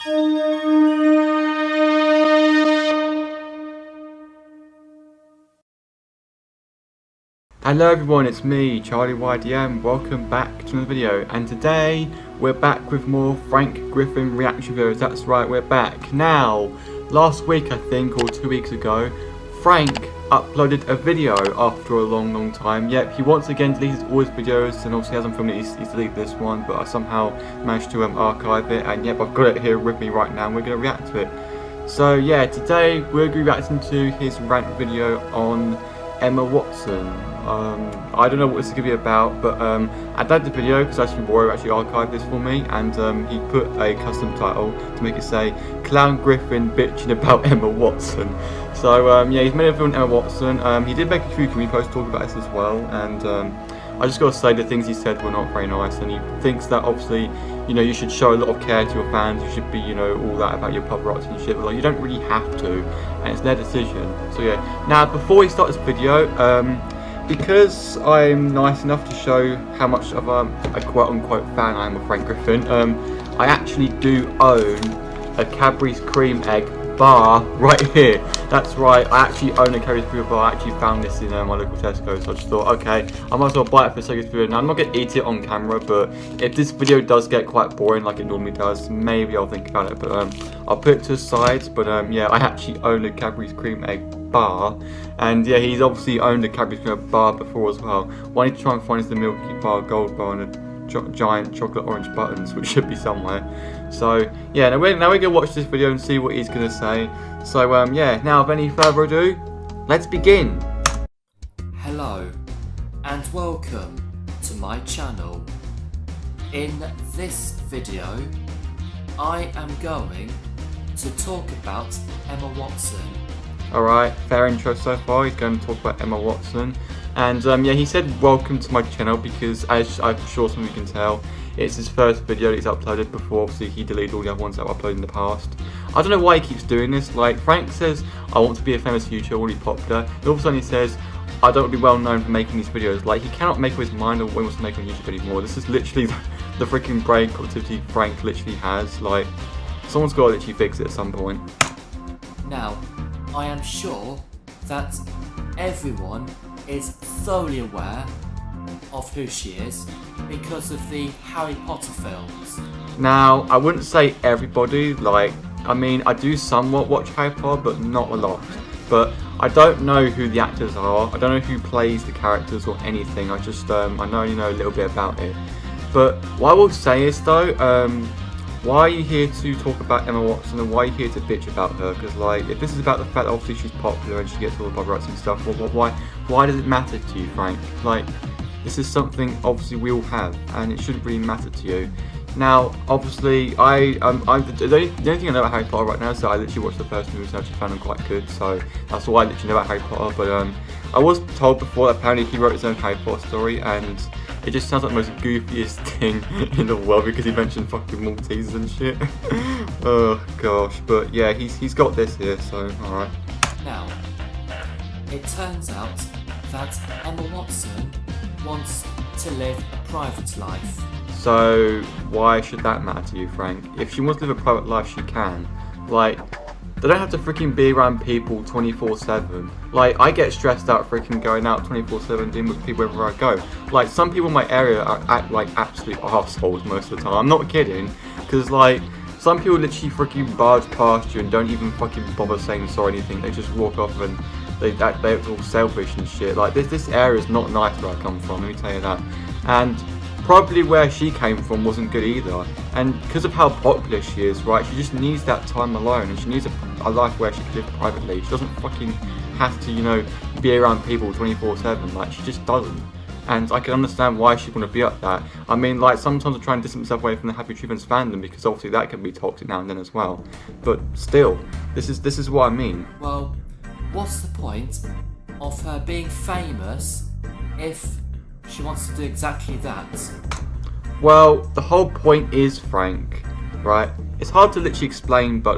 Hello everyone, it's me, Charlie YDM. Welcome back to another video, and today we're back with more Frank Griffin reaction videos. That's right, we're back. Now, last week I think, or 2 weeks ago, Frank uploaded a video after a long time. Yep, he once again deleted all his videos, and obviously hasn't filmed it, he's deleted this one, but I somehow managed to archive it, and yep, I've got it here with me right now, and we're going to react to it. So yeah, today we're going to be reacting to his rant video on Emma Watson. I don't know what this is going to be about, but I did the video because actually Mario actually archived this for me, and he put a custom title to make it say Clown Griffin bitching about Emma Watson. So yeah, he's made a video on Emma Watson. He did make a few community posts talking about this as well, and I just got to say the things he said were not very nice, and he thinks that obviously, you know, you should show a lot of care to your fans, you should be, you know, all that about your paparazzi and shit, but like, you don't really have to, and it's their decision. So yeah, now before we start this video, because I'm nice enough to show how much of a quote-unquote fan I am of Frank Griffin, I actually do own a Cadbury's cream egg bar right here. That's right, I actually own a Cadbury's cream bar. I actually found this in my local Tesco, so I just thought, okay, I might as well buy it for the sake of this video. Now, I'm not going to eat it on camera, but if this video does get quite boring like it normally does, maybe I'll think about it, but I'll put it to the side. But yeah, I actually own a Cadbury's cream egg bar, and yeah, he's obviously owned a Cadbury's cream egg bar before as well. What I need to try and find is the Milky Bar Gold Bar and a giant chocolate orange buttons, which should be somewhere. So yeah, now we're gonna watch this video and see what he's gonna say. So yeah, now without any further ado, let's begin. Hello and welcome to my channel. In this video I am going to talk about Emma Watson. Alright, fair intro so far. He's going to talk about Emma Watson. And yeah, he said welcome to my channel because, as I'm sure some of you can tell, it's his first video that he's uploaded before. Obviously, he deleted all the other ones that were uploaded in the past. I don't know why he keeps doing this. Like, Frank says, I want to be a famous YouTuber, I want to be popular. And all of a sudden he says, I don't want to be well known for making these videos. Like, he cannot make up his mind on what he wants to make on YouTube anymore. This is literally the freaking brain positivity Frank literally has. Like, someone's got to literally fix it at some point. Now, I am sure that everyone is thoroughly aware of who she is because of the Harry Potter films. Now, I wouldn't say everybody, like, I mean, I do somewhat watch Harry Potter, but not a lot. But I don't know who the actors are, I don't know who plays the characters or anything, I just, I only know a little bit about it. But what I will say is though, why are you here to talk about Emma Watson, and why are you here to bitch about her? Because like, if this is about the fact that obviously she's popular and she gets all the paparazzi and stuff, well, why does it matter to you, Frank? Like, this is something obviously we all have, and it shouldn't really matter to you. Now, obviously, the only thing I know about Harry Potter right now is that I literally watched the first movie and I actually found them quite good, so that's all I literally know about Harry Potter. But I was told before that apparently he wrote his own Harry Potter story, and it just sounds like the most goofiest thing in the world because he mentioned fucking Maltesers and shit. Oh gosh, but yeah, he's got this here, so alright. Now, it turns out that Emma Watson wants to live a private life. So why should that matter to you, Frank? If she wants to live a private life, she can. Like, they don't have to freaking be around people 24/7. Like, I get stressed out freaking going out 24/7 dealing with people wherever I go. Like, some people in my area act like absolute arseholes most of the time. I'm not kidding. Because, like, some people literally freaking barge past you and don't even fucking bother saying sorry or anything. They just walk off and they're all selfish and shit. Like, this area is not nice where I come from, let me tell you that. And probably where she came from wasn't good either, and because of how popular she is, right, she just needs that time alone, and she needs a life where she can live privately. She doesn't fucking have to, you know, be around people 24/7, like, she just doesn't. And I can understand why she'd want to be like that. I mean, like, sometimes I try and distance myself away from the Happy Tree Friends fandom, because obviously that can be toxic now and then as well. But still, this is what I mean. Well, what's the point of her being famous if she wants to do exactly that? Well, the whole point is, Frank, right? It's hard to literally explain, but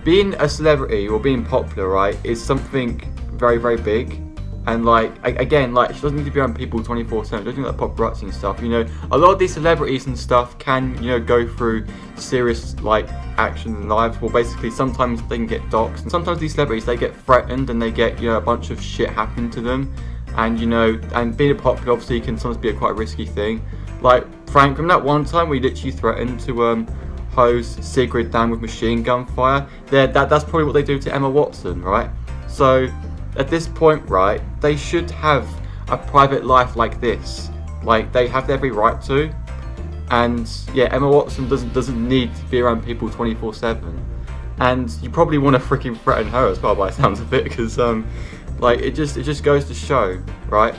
being a celebrity or being popular, right, is something very, very big. And like again, like she doesn't need to be around people 24/7. She doesn't need like paparazzi and stuff. You know, a lot of these celebrities and stuff can, you know, go through serious like action in lives. Well, basically, sometimes they can get doxxed, and sometimes these celebrities they get threatened and they get, you know, a bunch of shit happening to them. And you know, and being a popular obviously can sometimes be a quite risky thing. Like Frank, from that one time we literally threatened to hose Sigrid down with machine gun fire. That's probably what they do to Emma Watson, right? So at this point, right, they should have a private life like this. Like they have every right to. And yeah, Emma Watson doesn't need to be around people 24/7. And you probably want to freaking threaten her as well, by the sounds of it, because like it just goes to show, right?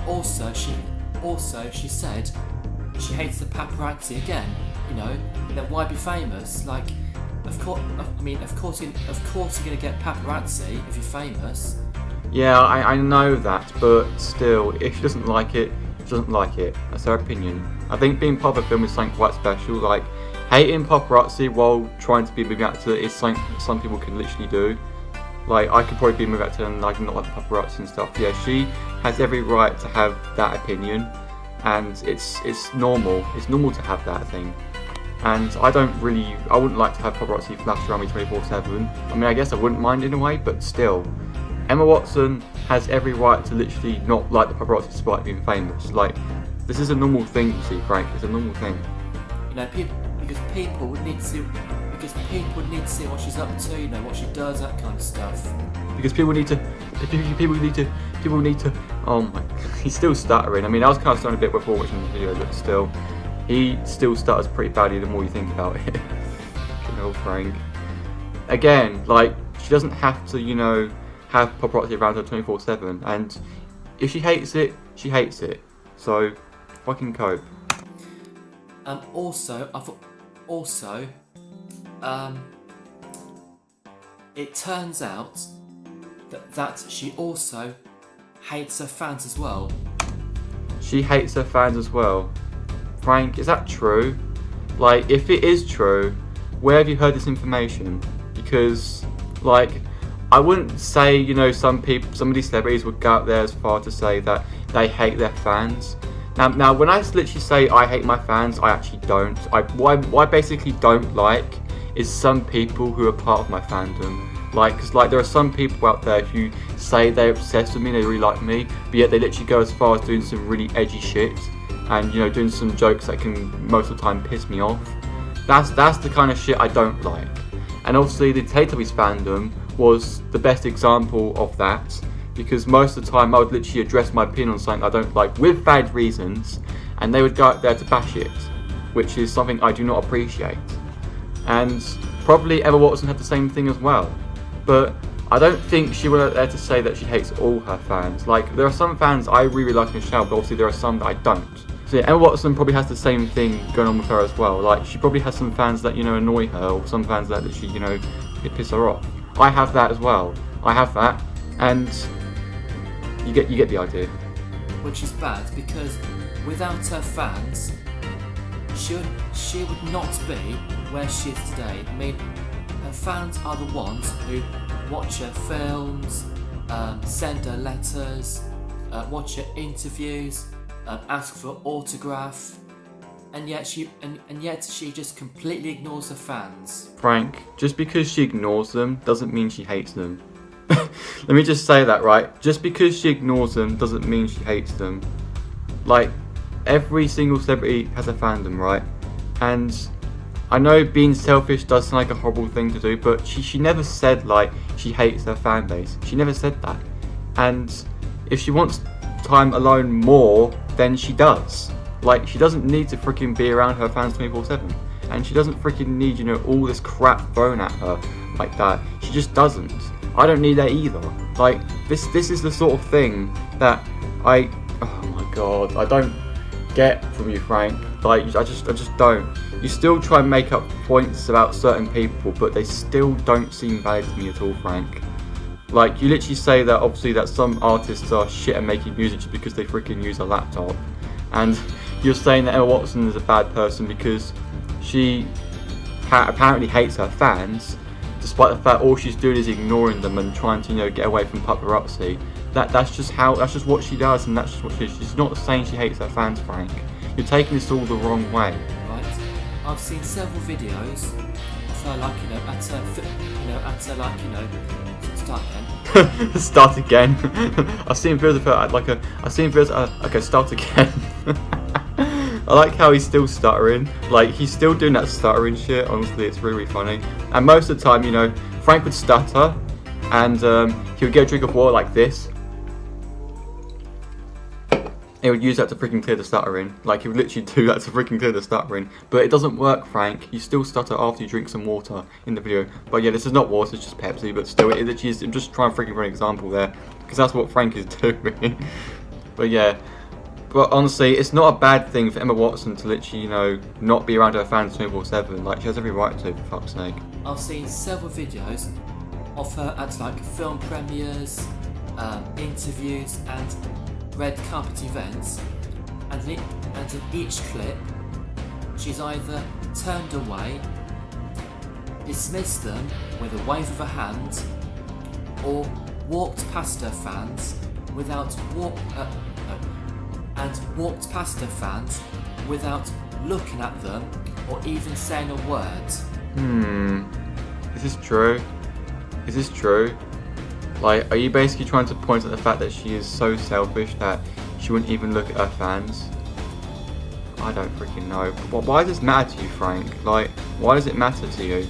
Also, she said she hates the paparazzi again. You know, then why be famous? Like, of course you're gonna get paparazzi if you're famous. Yeah, I know that, but still, if she doesn't like it, she doesn't like it. That's her opinion. I think being part of a film is something quite special. Like, hating paparazzi while trying to be a movie actor is something some people can literally do. Like, I could probably be a movie actor and like not like paparazzi and stuff. Yeah, she has every right to have that opinion, and it's normal. It's normal to have that thing. And I wouldn't like to have paparazzi flash around me 24/7. I mean, I guess I wouldn't mind in a way, but still. Emma Watson has every right to literally not like the paparazzi despite being famous. Like, this is a normal thing, you see, Frank. It's a normal thing. You know, because people would need to see what she's up to. You know, what she does, that kind of stuff. Because people need to. Oh my! He's still stuttering. I mean, I was kind of stuttering a bit before watching the video, but still, he still stutters pretty badly the more you think about it. Good old Frank. Again, like, she doesn't have to, you know, have paparazzi around her 24/7, and if she hates it, she hates it. So, fucking cope. It turns out that she also hates her fans as well. She hates her fans as well. Frank, is that true? Like, if it is true, where have you heard this information? Because, like, I wouldn't say, you know, some of these celebrities would go out there as far to say that they hate their fans. Now, when I literally say I hate my fans, I actually don't. What I basically don't like is some people who are part of my fandom. Like, because like there are some people out there who say they're obsessed with me, they really like me, but yet they literally go as far as doing some really edgy shit, and you know, doing some jokes that can most of the time piss me off. That's the kind of shit I don't like. And obviously, the Teletubbies fandom was the best example of that, because most of the time I would literally address my opinion on something I don't like with valid reasons, and they would go out there to bash it, which is something I do not appreciate. And probably Emma Watson had the same thing as well, but I don't think she went out there to say that she hates all her fans. Like, there are some fans I really like in Shoutout, but obviously there are some that I don't. So yeah, Emma Watson probably has the same thing going on with her as well. Like, she probably has some fans that, you know, annoy her, or some fans that she, you know, piss her off. I have that as well. I have that, and you get the idea. Which is bad, because without her fans, she would not be where she is today. I mean, her fans are the ones who watch her films, send her letters, watch her interviews, ask for autograph, and yet she just completely ignores her fans. Frank, just because she ignores them doesn't mean she hates them. Let me just say that, right? Just because she ignores them doesn't mean she hates them. Like, every single celebrity has a fandom, right? And I know being selfish does sound like a horrible thing to do, but she never said, like, she hates her fan base. She never said that. And if she wants time alone more, then she does. Like, she doesn't need to freaking be around her fans 24/7. And she doesn't freaking need, you know, all this crap thrown at her like that. She just doesn't. I don't need that either. Like, this is the sort of thing that oh my god, I don't get from you, Frank. Like, I just don't. You still try and make up points about certain people, but they still don't seem valid to me at all, Frank. Like, you literally say that obviously that some artists are shit at making music just because they freaking use a laptop, and you're saying that Emma Watson is a bad person because she apparently hates her fans, despite the fact all she's doing is ignoring them and trying to, you know, get away from paparazzi. That's just what she does, and that's just what she's not saying she hates her fans, Frank. You're taking this all the wrong way. Right. I've seen several videos of her, like, start again. Start again. I've seen videos of her okay, start again. I like how he's still stuttering. Like, he's still doing that stuttering shit. Honestly, it's really funny. And most of the time, Frank would stutter, and he would get a drink of water like this. He would use that to freaking clear the stuttering. Like, he would literally do that to freaking clear the stuttering. But it doesn't work, Frank. You still stutter after you drink some water in the video. But yeah, this is not water, it's just Pepsi. But still, it literally is. I'm just trying to freaking run an example there, because that's what Frank is doing. But yeah. But honestly, it's not a bad thing for Emma Watson to literally, not be around her fans 24/7. Like, she has every right to, for fuck's sake. I've seen several videos of her at, like, film premieres, interviews, and red carpet events, and in each clip, she's either turned away, dismissed them with a wave of her hand, or walked past her fans without looking at them or even saying a word. Is this true? Is this true? Like, are you basically trying to point at the fact that she is so selfish that she wouldn't even look at her fans? I don't freaking know. But why does this matter to you, Frank? Like, why does it matter to you?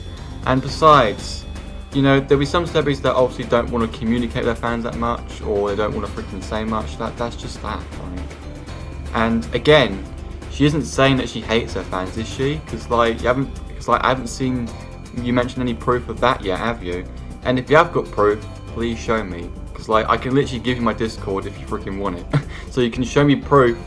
And besides, there'll be some celebrities that obviously don't want to communicate with their fans that much, or they don't want to freaking say much. That's just that, Frank. And again, she isn't saying that she hates her fans, is she? Because I haven't seen you mention any proof of that yet, have you? And if you have got proof, please show me. Because I can literally give you my Discord if you freaking want it. So you can show me proof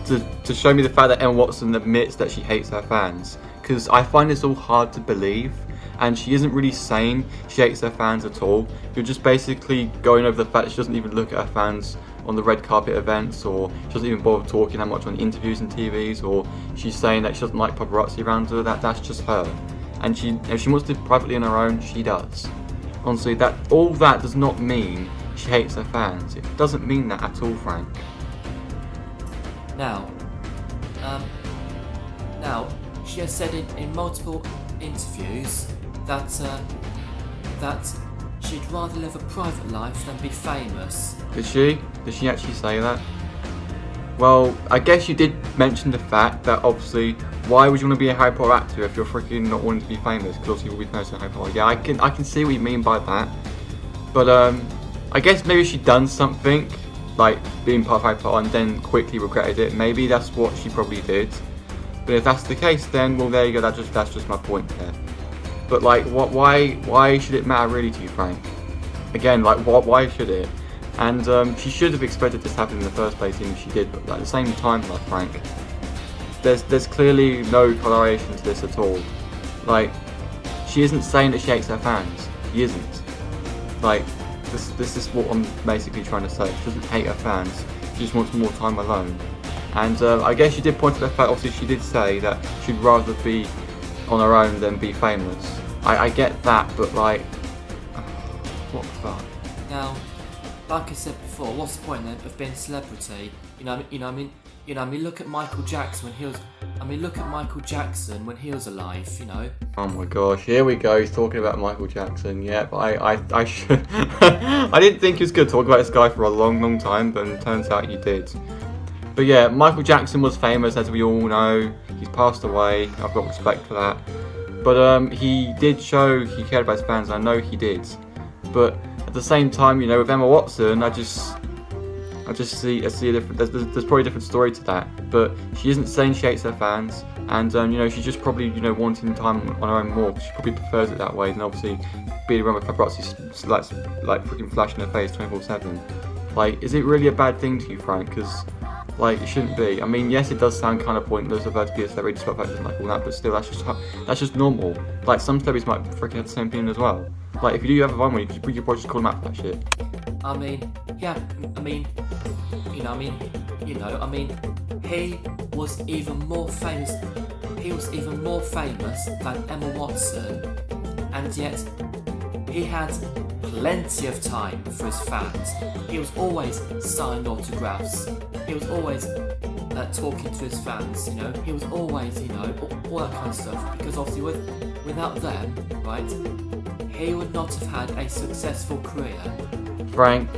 to show me the fact that Emma Watson admits that she hates her fans. Because I find this all hard to believe. And she isn't really saying she hates her fans at all. You're just basically going over the fact that she doesn't even look at her fans on the red carpet events, or she doesn't even bother talking that much on interviews and TVs, or she's saying that she doesn't like paparazzi around her. That's just her. And if she wants to live privately on her own, she does. Honestly, all that does not mean she hates her fans. It doesn't mean that at all, Frank. Now, she has said in multiple interviews that she'd rather live a private life than be famous. Did she? Did she actually say that? Well, I guess you did mention the fact that obviously, why would you want to be a Harry Potter actor if you're freaking not wanting to be famous? Because obviously you'll be famous in Harry Potter. Yeah, I can see what you mean by that. But I guess maybe she'd done something, like being part of Harry Potter, and then quickly regretted it. Maybe that's what she probably did. But if that's the case, then well, there you go. That's just my point there. But like, why should it matter really to you, Frank? Again, like, why should it? And she should have expected this to happen in the first place, even if she did. But at the same time, like, Frank, there's clearly no correlation to this at all. Like, she isn't saying that she hates her fans. She isn't. Like, this is what I'm basically trying to say. She doesn't hate her fans. She just wants more time alone. And I guess she did point to the fact, obviously she did say that she'd rather be on her own than be famous. I get that, but like, what the fuck? Now, like I said before, what's the point then of being a celebrity? Look at Michael Jackson when he was. Look at Michael Jackson when he was alive. Oh my gosh, here we go. He's talking about Michael Jackson. Yeah, but I should. I didn't think he was going to talk about this guy for a long time, but it turns out he did. But yeah, Michael Jackson was famous, as we all know. He's passed away. I've got respect for that. But he did show he cared about his fans. I know he did. But at the same time, with Emma Watson, I just see a different. There's probably a different story to that. But she isn't saying she hates her fans, and she's just probably wanting time on her own more. She probably prefers it that way than obviously being around with paparazzi like freaking flashing her face 24/7. Like, is it really a bad thing to you, Frank? Because like, it shouldn't be. I mean, yes, it does sound kind of pointless of her to be a celebrity despite the fact she doesn't like all that, but still, that's just normal. Like, some celebrities might freaking have the same opinion as well. Like, if you do have a fun one, you could probably just call them out for that shit. He was even more famous. He was even more famous than Emma Watson, and yet he had plenty of time for his fans. He was always signing autographs. He was always talking to his fans, you know. He was always, you know, all that kind of stuff. Because obviously without them, right, he would not have had a successful career. Frank,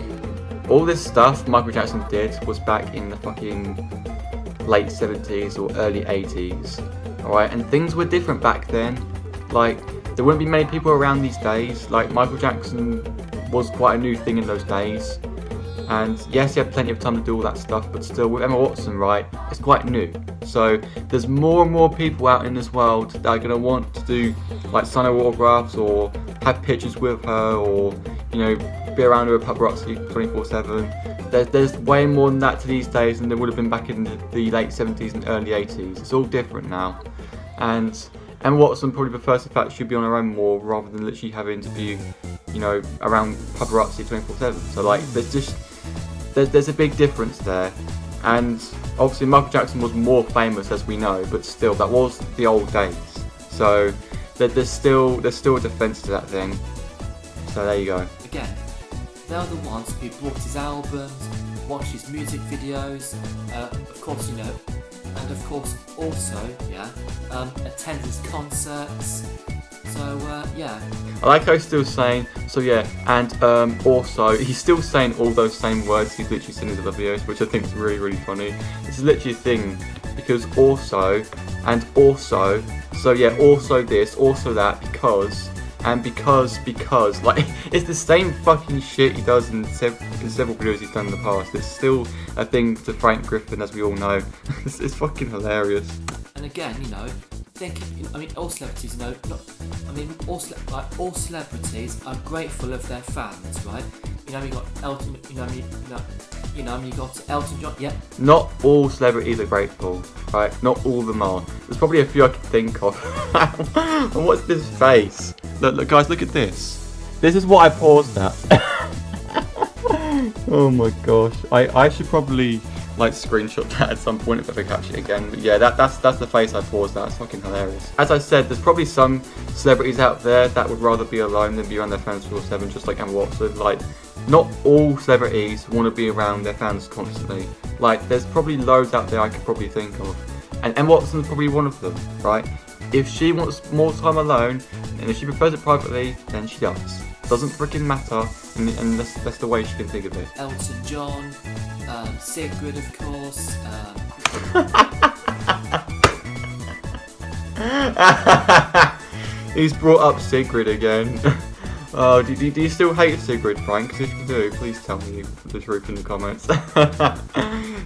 all this stuff Michael Jackson did was back in the fucking late 70s or early 80s. Alright, and things were different back then. Like, there wouldn't be many people around these days. Like, Michael Jackson was quite a new thing in those days. And yes, he had plenty of time to do all that stuff, but still, with Emma Watson, right, it's quite new. So there's more and more people out in this world that are going to want to do, like, sign her autographs or have pictures with her or, you know, be around her with paparazzi 24/7. There's way more than that to these days than there would have been back in the late 70s and early 80s. It's all different now. And Emma Watson probably prefers the fact she'll be on her own more rather than literally having to be, you know, around paparazzi 24/7. So, like, there's a big difference there. And obviously Michael Jackson was more famous, as we know, but still, that was the old days. So there's still a defence to that thing. So there you go. Again, they're the ones who bought his albums, watched his music videos, of course, you know, and of course also, attend his concerts. So, yeah. I like how he's still saying, so yeah, and also, he's still saying all those same words he's literally said in his other videos, which I think is really, really funny. This is literally a thing, because also, and also, so yeah, also this, also that, because, and because, like, it's the same fucking shit he does in several videos he's done in the past. It's still a thing to Frank Griffin, as we all know. It's fucking hilarious. And again, you know, all celebrities, you know, all celebrities are grateful of their fans, right? You know, you got Elton, you got Elton John, yeah. Not all celebrities are grateful, right? Not all of them are. There's probably a few I can think of. And what's this face? Look, guys, look at this. This is what I paused at. Oh my gosh, I should probably like screenshot that at some point if I ever catch it again. But yeah, that's the face I paused at. It's fucking hilarious. As I said, there's probably some celebrities out there that would rather be alone than be around their fans 24/7, just like Emma Watson. Like, not all celebrities want to be around their fans constantly. Like, there's probably loads out there I could probably think of, and Emma Watson's probably one of them, right? If she wants more time alone, and if she prefers it privately, then she does. Doesn't freaking matter, and that's the way she can think of it. Elton John, Sigrid, of course. He's brought up Sigrid again. Oh, do you still hate Sigrid, Frank? 'Cause if you do, please tell me the truth in the comments.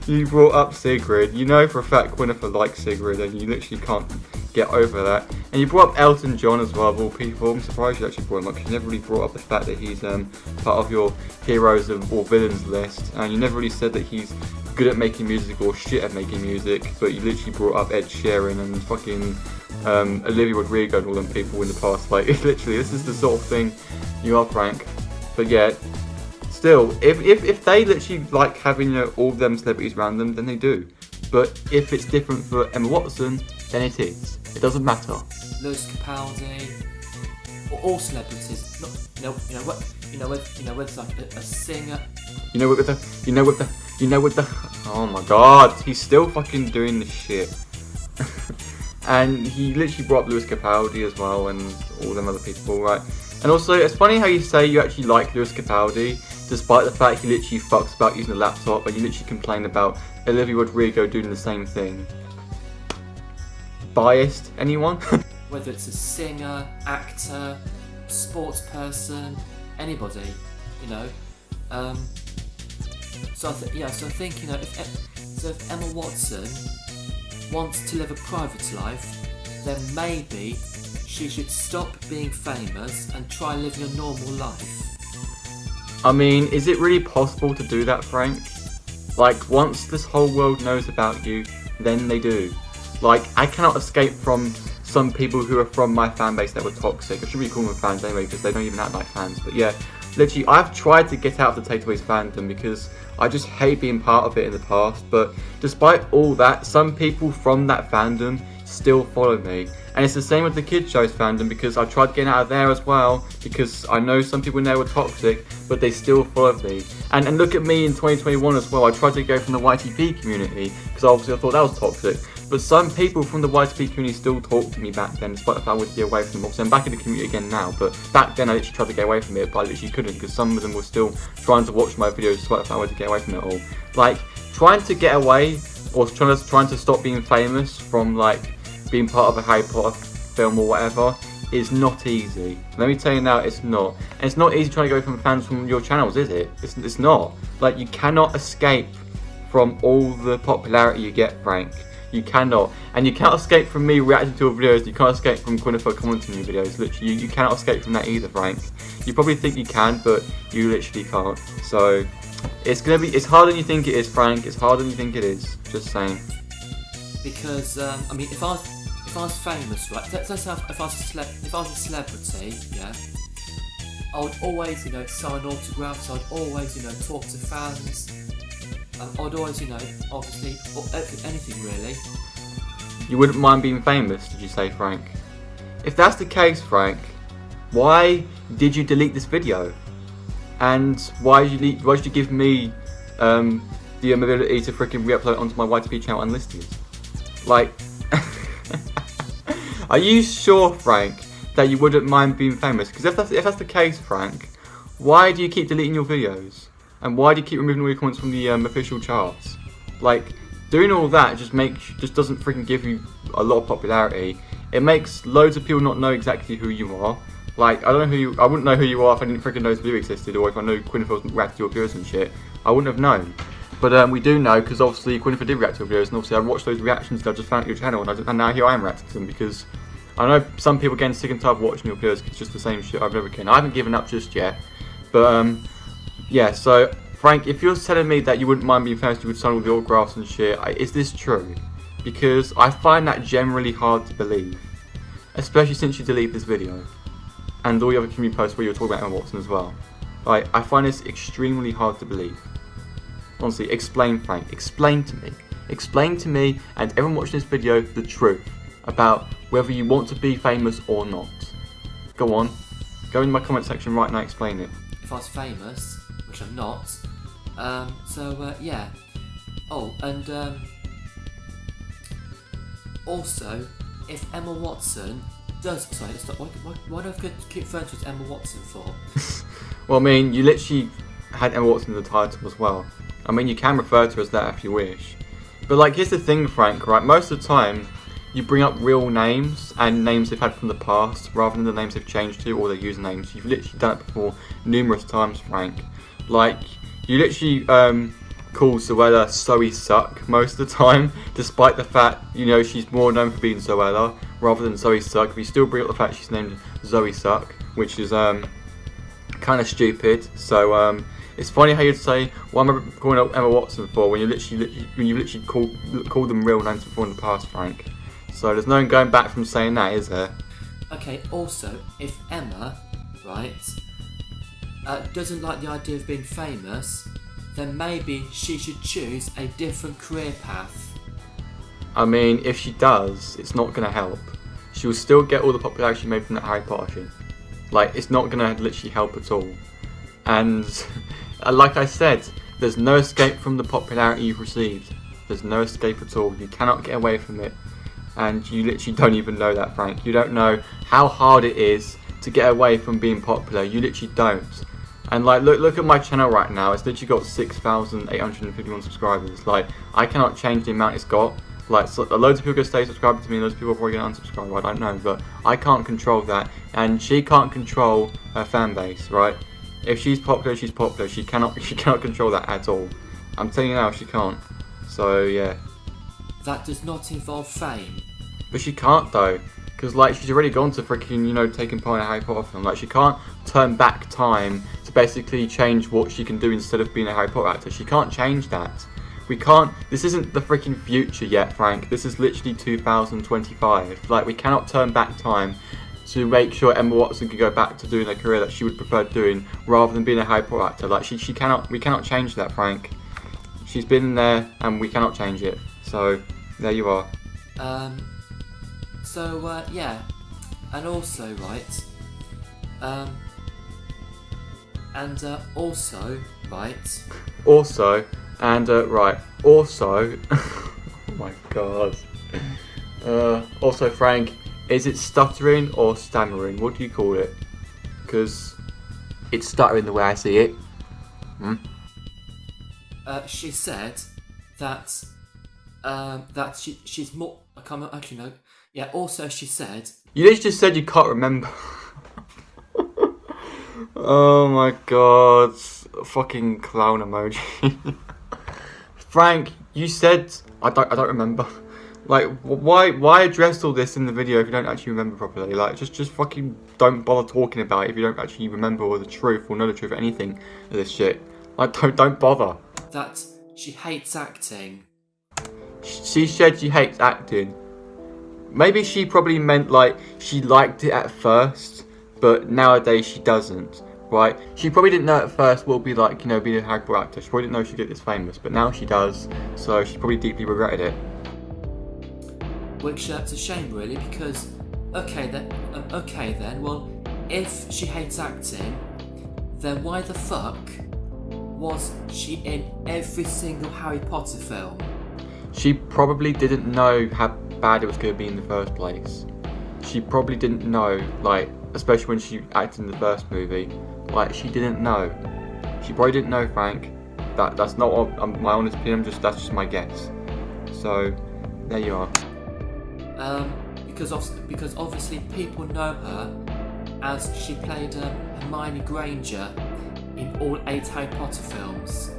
You brought up Sigrid. You know for a fact Gwyneth likes Sigrid, and you literally can't get over that. And you brought up Elton John as well, of all people. I'm surprised you actually brought him up, 'cause you never really brought up the fact that he's part of your heroes or villains list, and you never really said that he's good at making music or shit at making music, but you literally brought up Ed Sheeran and fucking Olivia Rodrigo and all them people in the past. Like, literally, this is the sort of thing you are, Frank. But yeah, still, if they literally like having, you know, all of them celebrities around them, then they do. But if it's different for Emma Watson, then it is. It doesn't matter. Lewis Capaldi, or all celebrities. Whether it's like a singer. Oh my god, he's still fucking doing this shit. And he literally brought up Lewis Capaldi as well, and all them other people, right? And also, it's funny how you say you actually like Lewis Capaldi, despite the fact he literally fucks about using a laptop, and you literally complain about Olivia Rodrigo doing the same thing. Biased, anyone? Whether it's a singer, actor, sports person, anybody, you know. So I think, you know, if Emma Watson wants to live a private life, then maybe she should stop being famous and try living a normal life. I mean, is it really possible to do that, Frank? Like, once this whole world knows about you, then they do. Like, I cannot escape from some people who are from my fan base that were toxic. I should really call them fans anyway, because they don't even act like fans. But yeah, literally, I've tried to get out of the Takeaways fandom because I just hate being part of it in the past. But despite all that, some people from that fandom still follow me. And it's the same with the kids shows fandom, because I tried getting out of there as well, because I know some people in there were toxic, but they still followed me. And look at me in 2021 as well. I tried to go from the YTP community, because obviously I thought that was toxic. But some people from the YTP community still talked to me back then, despite the fact I would be away from them. Obviously I'm back in the community again now, but back then I literally tried to get away from it, but I literally couldn't, because some of them were still trying to watch my videos, despite the fact I wanted to get away from it all. Like, trying to get away, or trying to stop being famous from, like, being part of a Harry Potter film or whatever, is not easy. Let me tell you now, it's not. And it's not easy trying to go from fans from your channels, is it? It's not. Like, you cannot escape from all the popularity you get, Frank. You cannot. And you cannot escape from me reacting to your videos. You can't escape from Quinnifer commenting on your videos. Literally, you cannot escape from that either, Frank. You probably think you can, but you literally can't. So, it's harder than you think it is, Frank. It's harder than you think it is. Just saying. Because, I mean, if I was famous, right? Let's say if I was a celebrity, yeah, I would always, sign autographs. I'd always, talk to fans. I'd always, obviously, or anything really. You wouldn't mind being famous, did you say, Frank? If that's the case, Frank, why did you delete this video? And why did you give me the ability to freaking re-upload onto my YTP channel unlisted? Like, are you sure, Frank, that you wouldn't mind being famous? Because if that's the case, Frank, why do you keep deleting your videos? And why do you keep removing all your comments from the official charts? Like, doing all that just doesn't freaking give you a lot of popularity. It makes loads of people not know exactly who you are. Like, I wouldn't know who you are if I didn't freaking know this video existed, or if I knew Quinnifer was reacting to your videos and shit. I wouldn't have known. But we do know, because obviously Quinnifer did react to your videos, and obviously I watched those reactions and I just found out your channel, and now here I am reacting to them, because I know some people are getting sick and tired of watching your videos, because it's just the same shit over and over again. I haven't given up just yet. But yeah, so Frank, if you're telling me that you wouldn't mind being famous, you would sign all the autographs and shit, is this true? Because I find that generally hard to believe, especially since you deleted this video and all the other community posts where you were talking about Emma Watson as well. Like, I find this extremely hard to believe. Honestly, explain, Frank. Explain to me and everyone watching this video the truth about whether you want to be famous or not. Go on. Go in my comment section right now, explain it. If I was famous, which I'm not, yeah. Oh, and also, if Emma Watson does... Sorry, stop. Why do I keep referring to as Emma Watson for? Well, I mean, you literally had Emma Watson in the title as well. I mean, you can refer to her as that if you wish. But, like, here's the thing, Frank, right? Most of the time, you bring up real names and names they've had from the past rather than the names they've changed to or their usernames. You've literally done it before numerous times, Frank. Like, you literally call Zoella Zoe Suck most of the time, despite the fact, she's more known for being Zoella rather than Zoe Suck. But you still bring up the fact she's named Zoe Suck, which is kind of stupid. So it's funny how you'd say, "What am I calling up Emma Watson for?" when you literally called them real names before in the past, Frank. So there's no going back from saying that, is there? Okay. Also, if Emma, right, doesn't like the idea of being famous, then maybe she should choose a different career path. I mean, if she does, it's not going to help. She will still get all the popularity she made from that Harry Potter shit. Like, it's not going to literally help at all. And, like I said, there's no escape from the popularity you've received. There's no escape at all. You cannot get away from it. And you literally don't even know that, Frank. You don't know how hard it is to get away from being popular. You literally don't. And like, look at my channel right now. It's literally got 6,851 subscribers. Like, I cannot change the amount it's got. Like, so loads of people are going to stay subscribed to me, and loads of people are probably going to unsubscribe. I don't know, but I can't control that, and she can't control her fan base, right? If she's popular, she's popular. She cannot control that at all. I'm telling you now, she can't. So yeah. That does not involve fame. But she can't though, because like she's already gone to freaking taking part in a Harry Potter film. Like, she can't turn back time to basically change what she can do instead of being a Harry Potter actor. She can't change that. We can't. This isn't the freaking future yet, Frank. This is literally 2025. Like, we cannot turn back time to make sure Emma Watson can go back to doing a career that she would prefer doing rather than being a Harry Potter actor. Like, she cannot. We cannot change that, Frank. She's been there, and we cannot change it. So there you are. So yeah, and also right, also right. Also, and right. Also, oh my god. Also, Frank, is it stuttering or stammering? What do you call it? Because it's stuttering the way I see it. She said that she's more. I can't remember, actually no. Yeah. Also, she said. You literally just said you can't remember. Oh my god. Fucking clown emoji. Frank, you said I don't remember. Like, why address all this in the video if you don't actually remember properly? Like, just fucking don't bother talking about it if you don't actually remember all the truth or know the truth or anything of this shit. Like, don't bother. That she hates acting. She said she hates acting. Maybe she probably meant like she liked it at first, but nowadays she doesn't. Right? She probably didn't know at first what it would be like, you know, being a Harry Potter actor. She probably didn't know she'd get this famous, but now she does. So she probably deeply regretted it. Which it's a shame, really, because okay then. Well, if she hates acting, then why the fuck was she in every single Harry Potter film? She probably didn't know how bad it was going to be in the first place. She probably didn't know, like, especially when she acted in the first movie. Like, she didn't know. She probably didn't know, Frank. That's not my honest opinion. That's just my guess. So there you are. Because obviously people know her as she played Hermione Granger in all 8 Harry Potter films.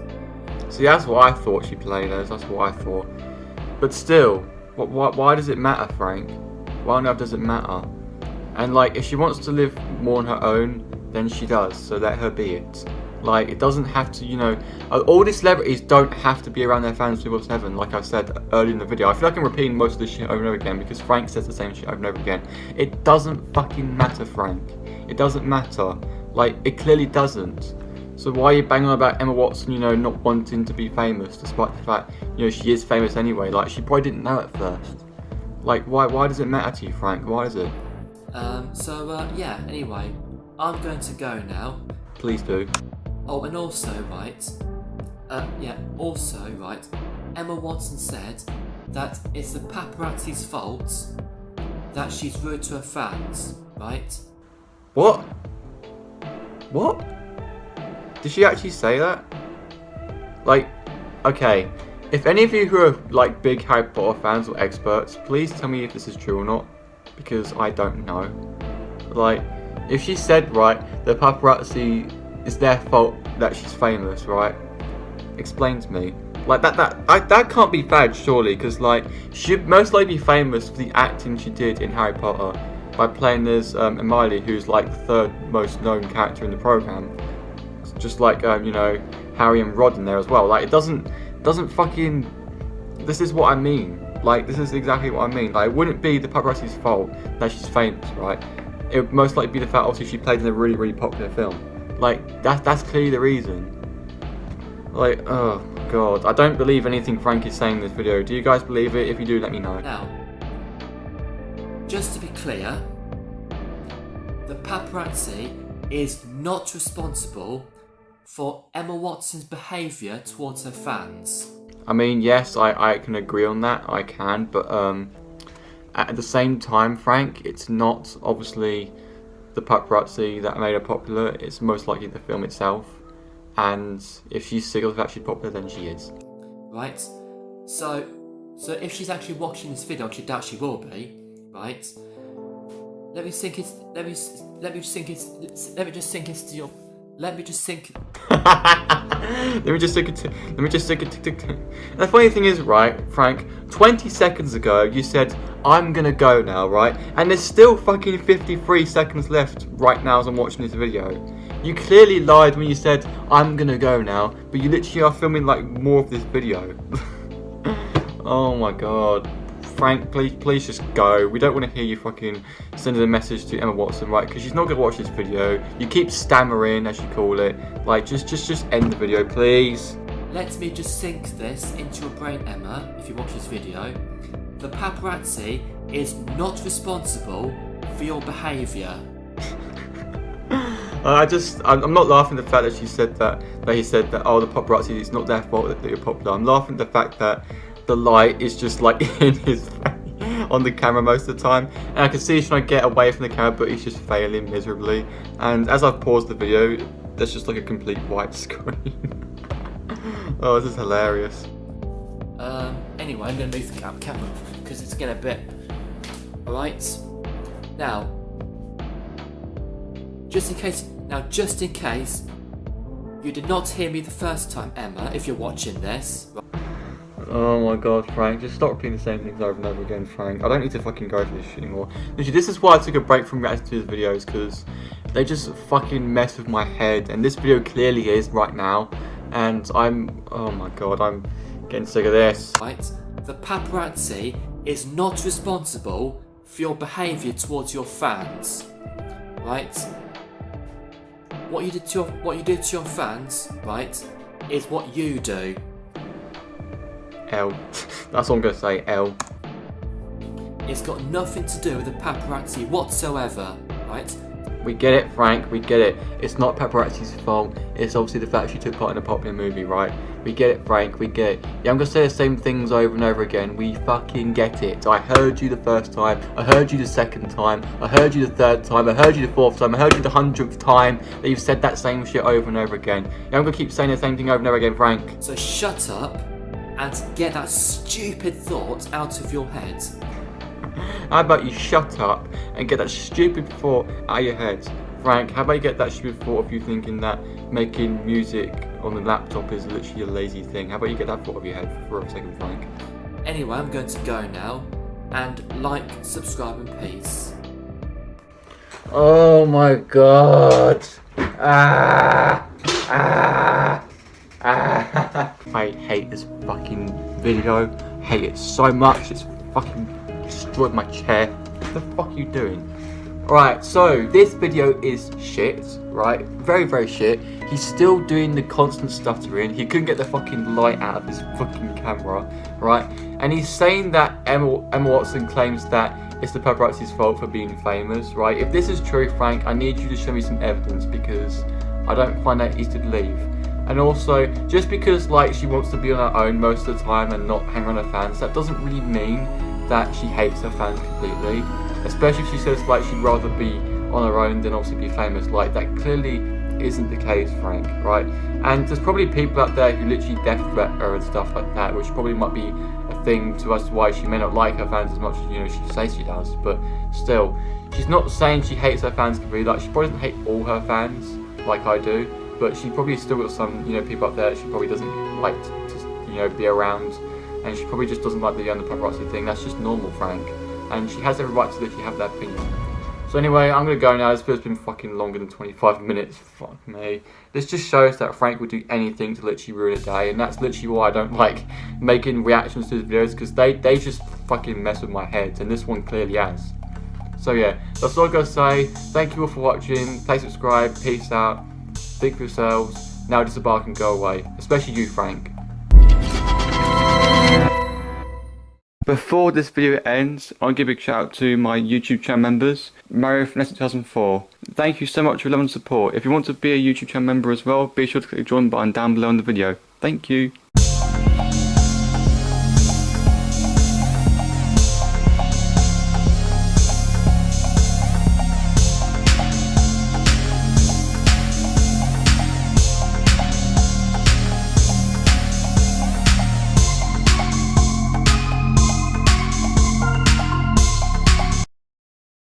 See, that's what I thought she played as. That's what I thought. But still, why does it matter, Frank? Why on earth does it matter? And like, if she wants to live more on her own, then she does. So let her be it. Like, it doesn't have to, you know, all these celebrities don't have to be around their fans 24/7, like I said earlier in the video. I feel like I'm repeating most of this shit over and over again because Frank says the same shit over and over again. It doesn't fucking matter, Frank. It doesn't matter. Like, it clearly doesn't. So why are you banging on about Emma Watson, you know, not wanting to be famous, despite the fact, you know, she is famous anyway? Like, she probably didn't know at first. Like, why does it matter to you, Frank? Why is it? Yeah, anyway, I'm going to go now. Please do. Oh, and also, right, Emma Watson said that it's the paparazzi's fault that she's rude to her fans, right? What? What? Did she actually say that? Like, okay, if any of you who are like big Harry Potter fans or experts, please tell me if this is true or not, because I don't know. Like, if she said, right, the paparazzi is their fault that she's famous, right? Explain to me. Like, that can't be bad, surely, because like, she'd most likely be famous for the acting she did in Harry Potter by playing as Hermione, who's like the 3rd most known character in the program. Just like, you know, Harry and Ron in there as well. Like, it doesn't fucking... This is what I mean. Like, this is exactly what I mean. Like, it wouldn't be the paparazzi's fault that she's famous, right? It would most likely be the fact, obviously, she played in a really, really popular film. Like, that's clearly the reason. Like, oh, God. I don't believe anything Frank is saying in this video. Do you guys believe it? If you do, let me know. Now, just to be clear, the paparazzi is not responsible for Emma Watson's behaviour towards her fans. I mean, yes, I can agree on that. I can, but at the same time, Frank, it's not obviously the paparazzi that made her popular. It's most likely the film itself. And if she's sick of that she's popular, then she is. Right. So if she's actually watching this video, which I doubt she will be, right? Let me just sink into your. And the funny thing is, right, Frank, 20 seconds ago you said, I'm gonna go now, right? And there's still fucking 53 seconds left right now as I'm watching this video. You clearly lied when you said, I'm gonna go now, but you literally are filming like more of this video. Oh my god. Frank, please just go. We don't want to hear you fucking sending a message to Emma Watson, right? Because she's not going to watch this video. You keep stammering, as you call it. Like, just end the video, please. Let me just sink this into your brain, Emma, if you watch this video. The paparazzi is not responsible for your behaviour. I'm not laughing at the fact that he said that, oh, the paparazzi, it's not their fault that you're popular. I'm laughing at the fact that the light is just like in his face on the camera most of the time, and I can see he's trying to get away from the camera, but he's just failing miserably. And as I've paused the video, there's just like a complete white screen. Oh, this is hilarious. Anyway, I'm going to move the camera because it's getting a bit... Alright. Now, just in case you did not hear me the first time, Emma, if you're watching this... Oh my god, Frank, just stop repeating the same things over and over again, Frank. I don't need to fucking go through this shit anymore. Literally, this is why I took a break from reacting to his videos, because they just fucking mess with my head, and this video clearly is right now, and oh my god, I'm getting sick of this. Right, the paparazzi is not responsible for your behaviour towards your fans, right? What you did to your fans, right, is what you do. L. That's all I'm gonna say, L. It's got nothing to do with the paparazzi whatsoever, right? We get it, Frank, we get it. It's not paparazzi's fault. It's obviously the fact she took part in a popular movie, right? We get it, Frank, we get it. Yeah, I'm gonna say the same things over and over again. We fucking get it. I heard you the first time. I heard you the second time. I heard you the third time. I heard you the fourth time. I heard you the 100th time that you've said that same shit over and over again. Yeah, I'm gonna keep saying the same thing over and over again, Frank. So shut up and get that stupid thought out of your head. How about you shut up and get that stupid thought out of your head? Frank, how about you get that stupid thought of you thinking that making music on the laptop is literally a lazy thing? How about you get that thought of your head for a second, Frank? Anyway, I'm going to go now, and like, subscribe and peace. Oh my god. I hate this fucking video. Hate it so much. It's fucking destroyed my chair. What the fuck are you doing? Right, so this video is shit, right? Very, very shit. He's still doing the constant stuttering. He couldn't get the fucking light out of his fucking camera, right? And he's saying that Emma Watson claims that it's the paparazzi's fault for being famous, right? If this is true, Frank, I need you to show me some evidence, because I don't find that easy to believe. And also, just because like she wants to be on her own most of the time and not hang around her fans, that doesn't really mean that she hates her fans completely. Especially if she says like she'd rather be on her own than obviously be famous. Like, that clearly isn't the case, Frank, right? And there's probably people out there who literally death threat her and stuff like that, which probably might be a thing to us why she may not like her fans as much as, you know, she says she does. But still, she's not saying she hates her fans completely. Like, she probably doesn't hate all her fans like I do, but she probably still got some, you know, people out there that she probably doesn't like to you know, be around, and she probably just doesn't like the paparazzi thing. That's just normal, Frank, and she has every right to literally have that opinion. So anyway, I'm gonna go now. This video's been fucking longer than 25 minutes. Fuck me. This just shows that Frank would do anything to literally ruin a day, and that's literally why I don't like making reactions to his videos, because they just fucking mess with my head, and this one clearly has. So yeah, that's all I gotta say. Thank you all for watching. Please subscribe. Peace out. Think for yourselves. Now disembark and go away. Especially you, Frank. Before this video ends, I'll give a big shout out to my YouTube channel members, MarioFanatic 2004. Thank you so much for your love and support. If you want to be a YouTube channel member as well, be sure to click the join button down below in the video. Thank you.